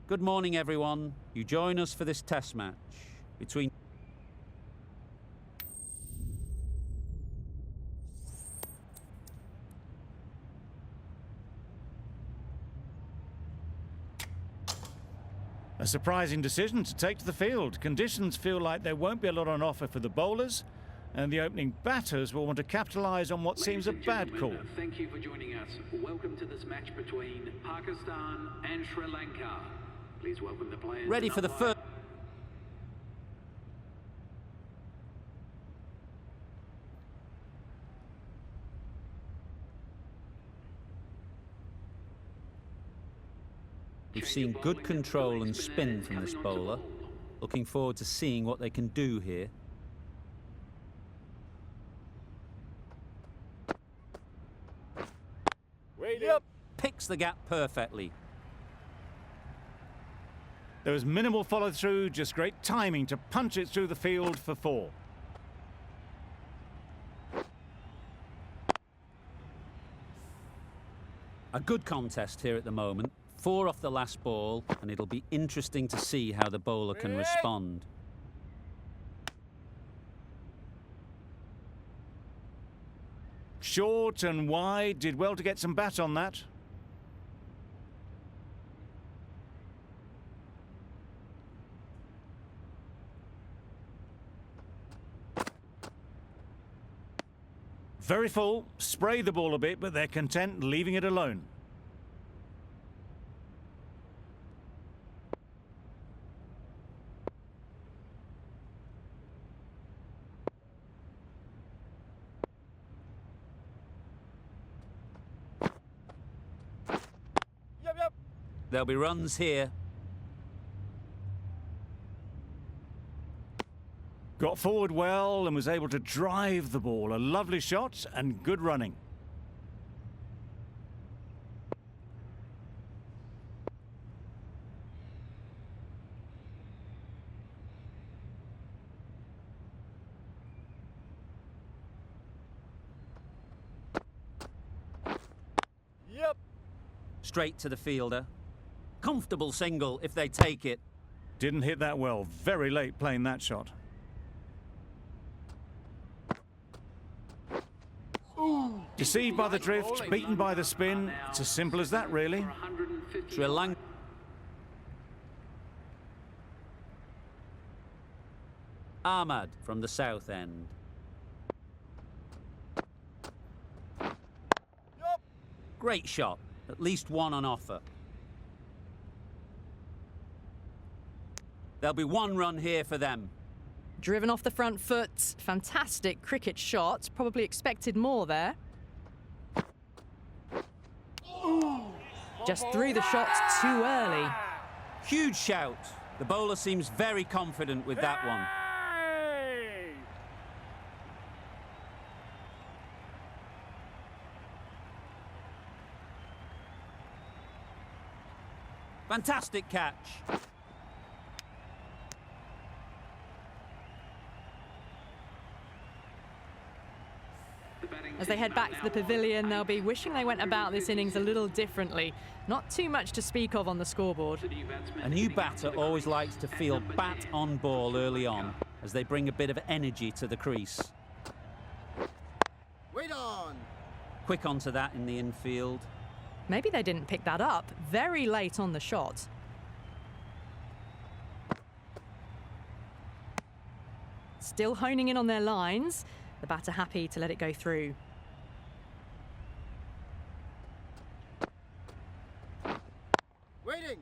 Good morning, everyone. You join us for this test match between... A surprising decision to take to the field. Conditions feel like there won't be a lot on offer for the bowlers, and the opening batters will want to capitalise on what seems a bad call. Thank you for joining us. Welcome to this match between Pakistan and Sri Lanka. Please welcome the players. Ready for the first... We've seen good control and spin from this bowler. Looking forward to seeing what they can do here. Yep. Picks the gap perfectly. There was minimal follow-through, just great timing to punch it through the field for 4. A good contest here at the moment. 4 off the last ball, and it'll be interesting to see how the bowler can respond. Short and wide, did well to get some bat on that. Very full, spray the ball a bit, but they're content leaving it alone. There'll be runs here. Got forward well and was able to drive the ball. A lovely shot and good running. Straight to the fielder. Comfortable single if they take it. Didn't hit that well. Very late playing that shot. Deceived by the drift, beaten by the spin. It's as simple as that, really. Sri Lanka. Ahmad from the south end. Great shot. At least one on offer. There'll be 1 run here for them. Driven off the front foot. Fantastic cricket shot. Probably expected more there. Just threw the shot too early. Huge shout. The bowler seems very confident with that one. Fantastic catch. As they head back to the pavilion, they'll be wishing they went about this innings a little differently. Not too much to speak of on the scoreboard. A new batter always likes to feel bat on ball early on, as they bring a bit of energy to the crease. Wait on. Quick onto that in the infield. Maybe they didn't pick that up. Very late on the shot. Still honing in on their lines. The batter happy to let it go through. Waiting.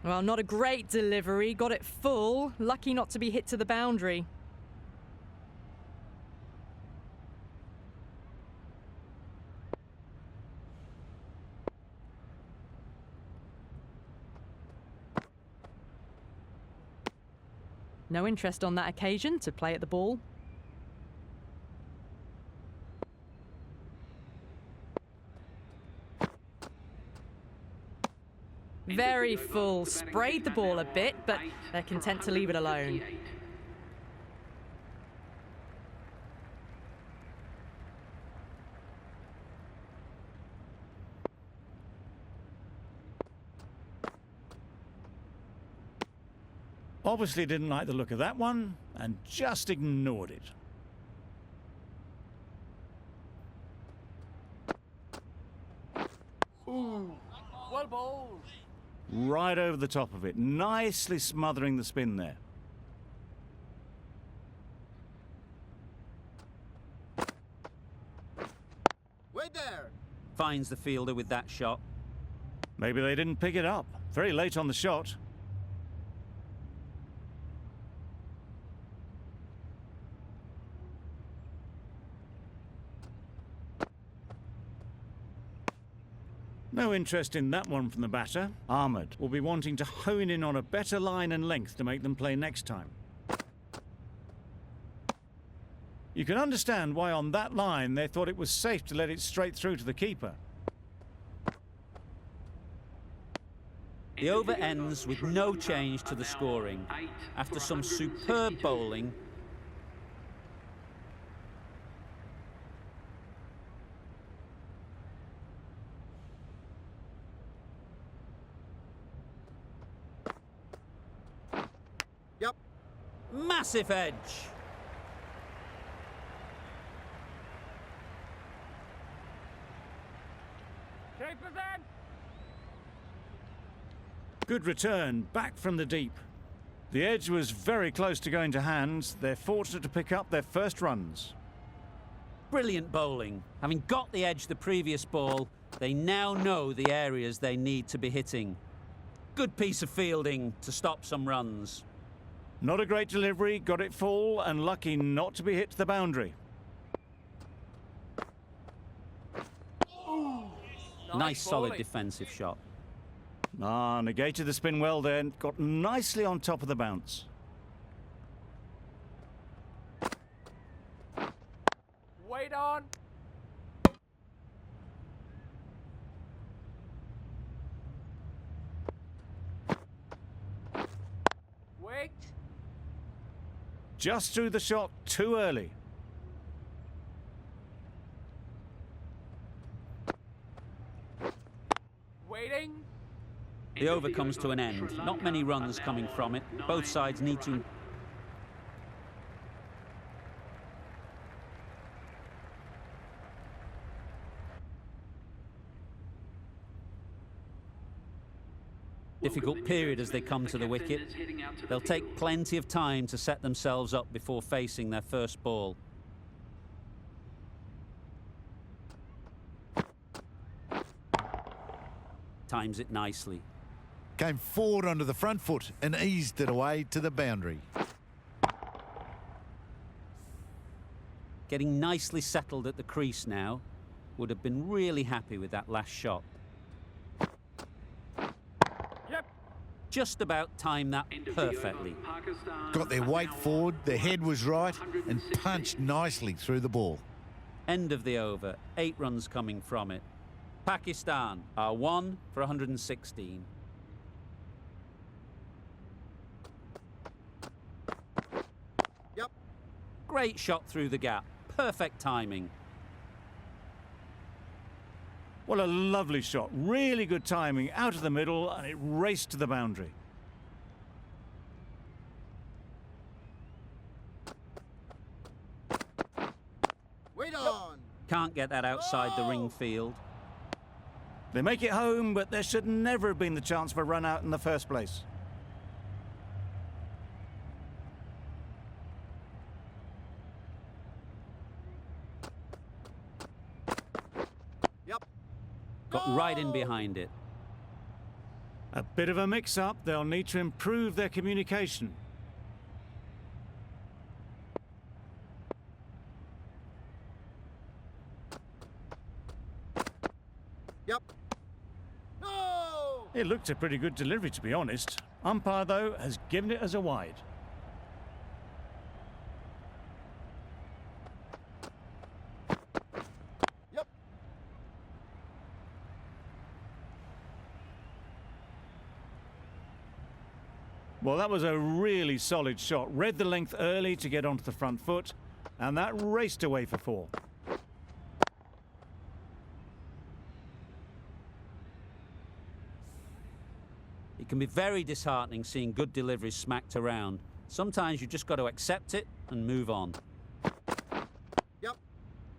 Well, not a great delivery. Got it full. Lucky not to be hit to the boundary. No interest on that occasion to play at the ball. Very full. Sprayed the ball a bit, but they're content to leave it alone. Obviously didn't like the look of that one and just ignored it. Ooh, well bowled. Right over the top of it, nicely smothering the spin there. Wait there. Finds the fielder with that shot. Maybe they didn't pick it up. Very late on the shot. No interest in that one from the batter. Ahmed will be wanting to hone in on a better line and length to make them play next time. You can understand why on that line they thought it was safe to let it straight through to the keeper. The over ends with no change to the scoring. After some superb bowling, Yep. massive edge. Keep it in. Good return, back from the deep. The edge was very close to going to hands. They're fortunate to pick up their first runs. Brilliant bowling. Having got the edge the previous ball, they now know the areas they need to be hitting. Good piece of fielding to stop some runs. Not a great delivery, got it full and lucky not to be hit to the boundary. Nice solid bowling. defensive shot. Negated the spin well then, got nicely on top of the bounce. Wait on. Wait. Just threw the shot too early. Waiting. The over comes to an end. Not many runs coming from it. Both sides need to... difficult period as they come to the wicket. They'll take plenty of time to set themselves up before facing their first ball. Times it nicely. Came forward onto the front foot and eased it away to the boundary. Getting nicely settled at the crease now. Would have been really happy with that last shot. Yep. Just about timed that perfectly. Got their weight forward, their head was right and punched nicely through the ball. End of the over. 8 runs coming from it. Pakistan are 1 for 116. Yep. Great shot through the gap. Perfect timing. What a lovely shot. Really good timing out of the middle and it raced to the boundary. Wait on. Can't get that outside the ring field. They make it home, but there should never have been the chance for a run out in the first place. Yep. Got right in behind it. A bit of a mix-up. They'll need to improve their communication. Yep. No. It looked a pretty good delivery, to be honest. Umpire, though, has given it as a wide. Yep. Well, that was a really solid shot. Read the length early to get onto the front foot, and that raced away for 4. It It can be very disheartening seeing good deliveries smacked around. Sometimes you've just got to accept it and move on. Yep.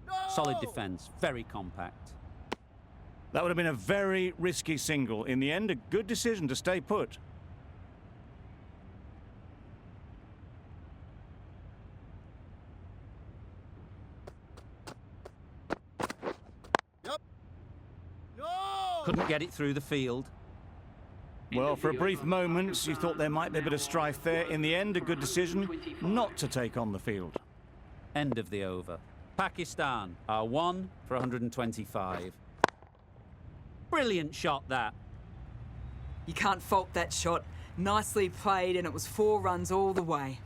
No! Solid defence, very compact. That would have been a very risky single. In the end, a good decision to stay put. Yep. No! Couldn't get it through the field. Well, for a brief moment, you thought there might be a bit of strife there. In the end, a good decision not to take on the field. End of the over. Pakistan are 1 for 125. Brilliant shot, that. You can't fault that shot. Nicely played, and it was 4 runs all the way.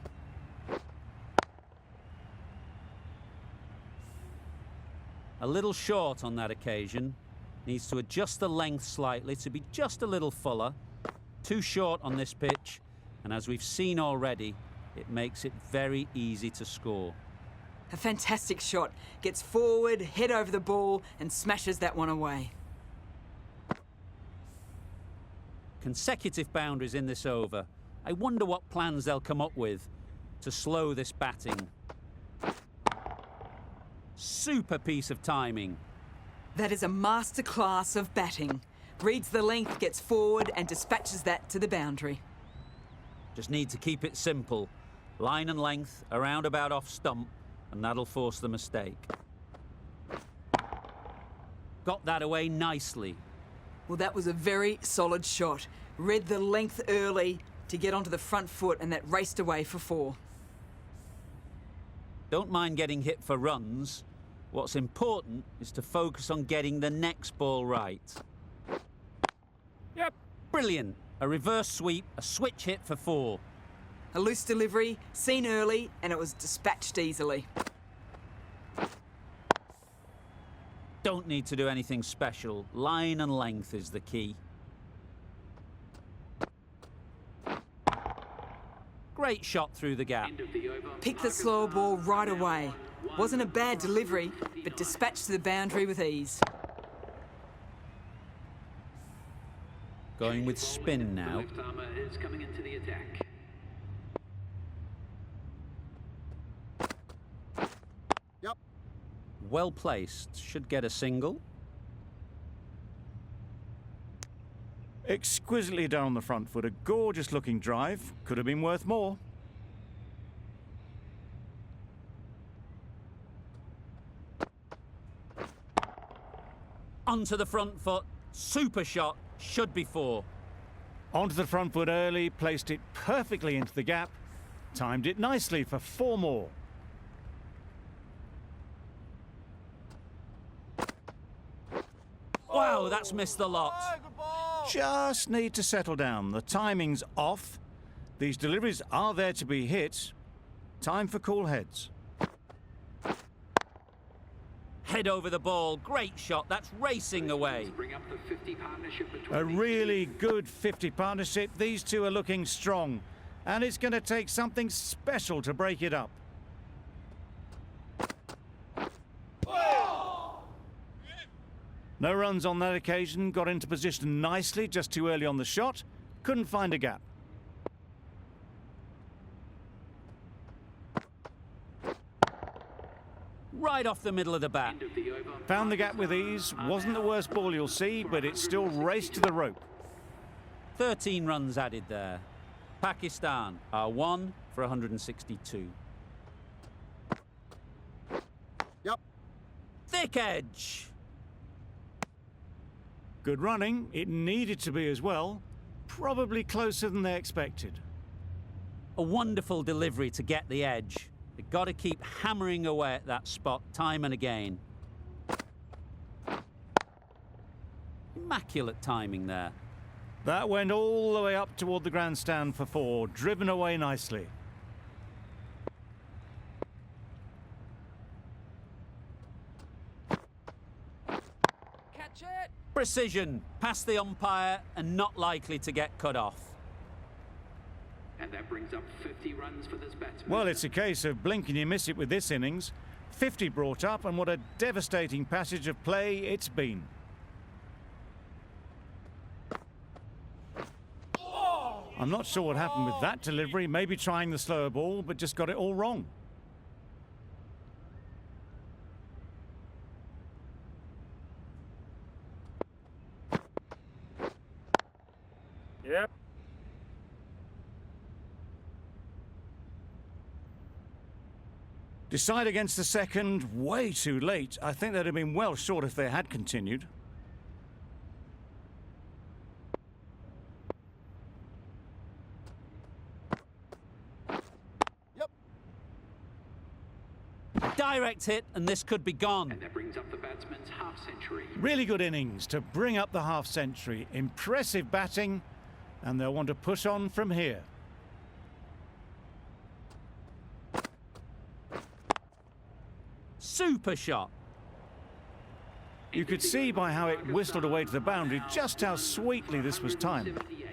A little short on that occasion. Needs to adjust the length slightly to be just a little fuller. Too short on this pitch, and as we've seen already, it makes it very easy to score. A fantastic shot. Gets forward, head over the ball, and smashes that one away. Consecutive boundaries in this over. I wonder what plans they'll come up with to slow this batting. Super piece of timing. That is a masterclass of batting. Reads the length, gets forward, and dispatches that to the boundary. Just need to keep it simple. Line and length, around about off stump, and that'll force the mistake. Got that away nicely. Well, that was a very solid shot. Read the length early to get onto the front foot, and that raced away for 4. Don't mind getting hit for runs. What's important is to focus on getting the next ball right. Yep. Brilliant. A reverse sweep, a switch hit for 4. A loose delivery, seen early, and it was dispatched easily. Don't need to do anything special. Line and length is the key. Great shot through the gap. Picked the slow ball right away. Wasn't a bad delivery, but dispatched to the boundary with ease. Going with spin now. Left armour is coming into the attack. Yep. Well placed. Should get a single. Exquisitely down the front foot. A gorgeous looking drive. Could have been worth more. Onto the front foot. Super shot. Should be 4. Onto the front foot early, placed it perfectly into the gap. Timed it nicely for 4 more. Wow, that's missed the lot. Hey, good ball! Just need to settle down. The timing's off. These deliveries are there to be hit. Time for cool heads. Head over the ball. Great shot. That's racing away. Bring up the 50 partnership between A these really two. good 50 partnership. These two are looking strong. And it's going to take something special to break it up. No runs on that occasion. Got into position nicely, just too early on the shot. Couldn't find a gap. Right off the middle of the bat. End of the over. Found the gap with ease. Wasn't the worst ball you'll see, but it still raced to the rope. 13 runs added there. Pakistan are 1 for 162. Yep. Thick edge. Good running. It needed to be as well. Probably closer than they expected. A wonderful delivery to get the edge. They've got to keep hammering away at that spot time and again. Immaculate timing there. That went all the way up toward the grandstand for 4, driven away nicely. Catch it! Precision, past the umpire and not likely to get cut off. And that brings up 50 runs for this batsman. Well, it's a case of blink and you miss it with this innings. 50 brought up, and what a devastating passage of play it's been. I'm not sure what happened with that delivery. Maybe trying the slower ball, but just got it all wrong. Yep. Decide against the second, way too late. I think they'd have been well short if they had continued. Yep. Direct hit, and this could be gone. And that brings up the batsman's half-century. Really good innings to bring up the half-century. Impressive batting, and they'll want to push on from here. Super shot. You could see by how it whistled away to the boundary just how sweetly this was timed. 78.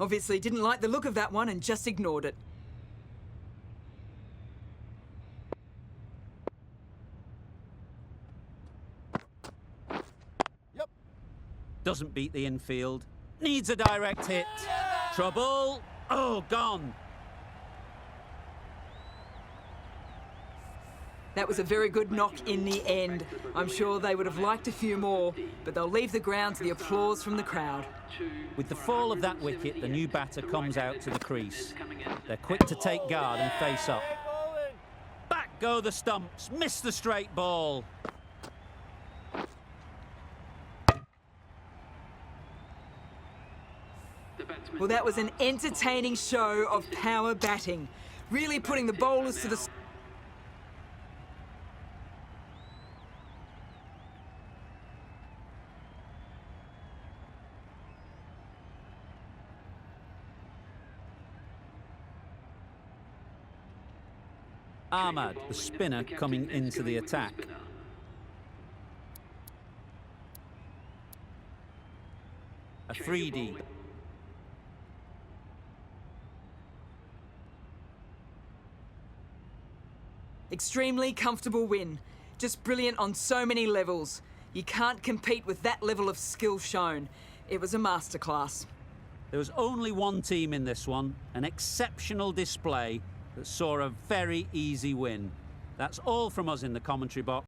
Obviously didn't like the look of that one and just ignored it. Yep. Doesn't beat the infield. Needs a direct hit. Trouble. Oh, gone. That was a very good knock in the end. I'm sure they would have liked a few more, but they'll leave the ground to the applause from the crowd. With the fall of that wicket, the new batter comes out to the crease. They're quick to take guard and face up. Back go the stumps. Miss the straight ball. Well, that was an entertaining show of power batting, really putting the bowlers to the... Ahmad, the spinner, coming into the attack. Afridi. Extremely comfortable win. Just brilliant on so many levels. You can't compete with that level of skill shown. It was a masterclass. There was only one team in this one, an exceptional display that saw a very easy win. That's all from us in the commentary box.